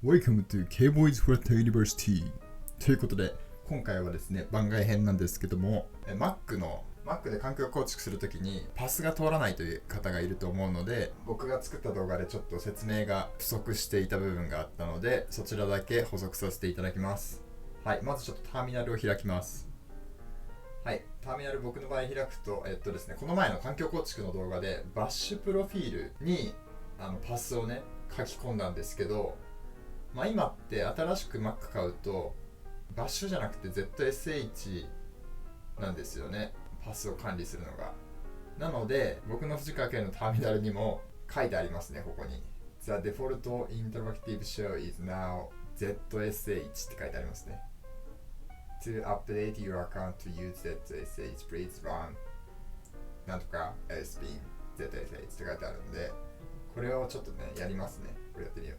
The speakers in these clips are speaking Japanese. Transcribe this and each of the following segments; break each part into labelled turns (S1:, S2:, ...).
S1: Welcome to K-Boys Flutter University ということで、今回はですね、番外編なんですけども、Mac で環境構築するときにパスが通らないという方がいると思うので、僕が作った動画でちょっと説明が不足していた部分があったので、そちらだけ補足させていただきます。はい、まずちょっとターミナルを開きます。はい、ターミナル僕の場合開くと、ですね、この前の環境構築の動画でバッシュプロフィールにパスをね、書き込んだんですけど、今って新しく Mac 買うとバッシュじゃなくて ZSH なんですよね、パスを管理するのが。なので僕の藤川家のターミナルにも書いてありますね、ここに The default interactive shell is now ZSH って書いてありますね。 To update your account to use ZSH please run なんとか spin ZSH って書いてあるんで、これをちょっとねやりますね。これやってみよう。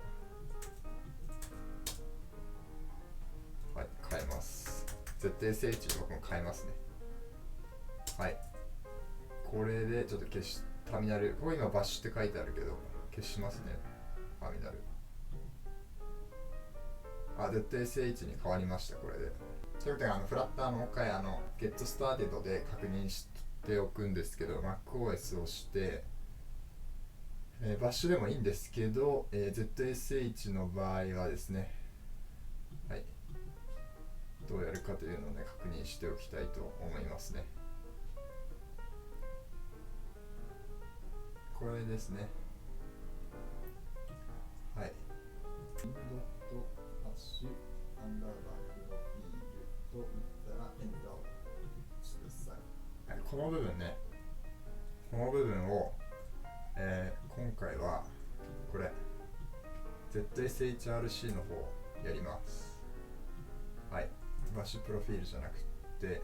S1: はい、変えます。 ZSH 僕も変えますね。はい、これでちょっとターミナル、ここ今バッシュって書いてあるけど消しますね。ターミナル、ZSH に変わりました。これでということでフラッターのもう一回Get Started で確認しておくんですけど、 MacOS を押してバッシュでもいいんですけど、ZSH の場合はですね、はい、どうやるかというのをね確認しておきたいと思いますね。これですね。はい、
S2: ドットハッシュアンダーバープロフィールと打ったらエンターをしてください。
S1: はい、この部分ね、この部分を、今回はこれ ZSHRC の方やります。はい、バッシュプロフィールじゃなくて、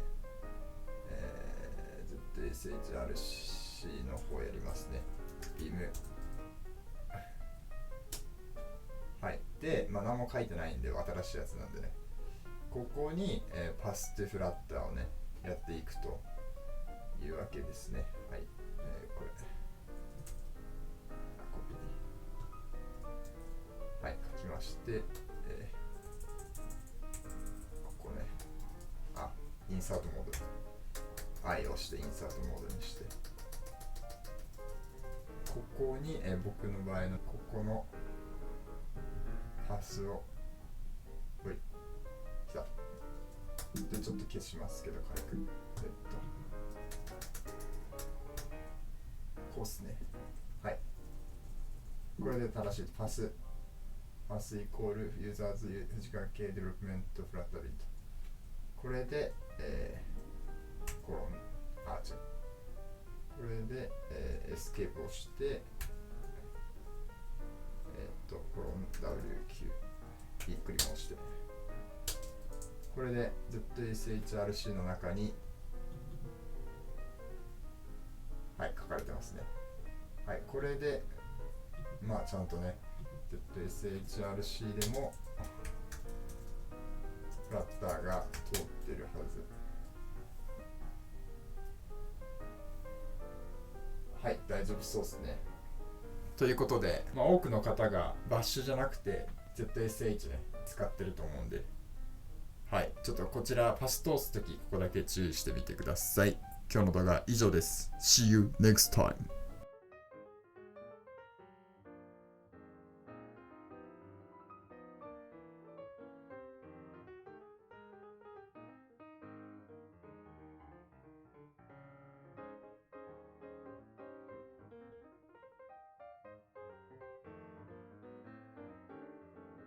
S1: ZSHRC の方やりますね。ビーム。はい、で、何も書いてないんで新しいやつなんでね、ここに、パステフラッターをねやっていくというわけですね。はい、これコピー、はい、書きまして、ここね、インサートモード、I を押してインサートモードにして、ここに、僕の場合のここのパスを来たで、ちょっと消しますけど軽く、こうっすね。はい、これで正しい。パスイコールユーザーズ藤川系デベロップメントフラットリーと、これで、コロン違う、これで、エスケープをして、コロン WQ びっくりも押して、これで ZSHRC の中に、はい、書かれてますね。はい、これでちゃんとね ZSHRC でもフラッターが通ってるはず。はい、大丈夫そうですね。ということで、多くの方がバッシュじゃなくて ZSH ね使ってると思うんで、はい、ちょっとこちらパス通すときここだけ注意してみてください。今日の動画は以上です。See you next time.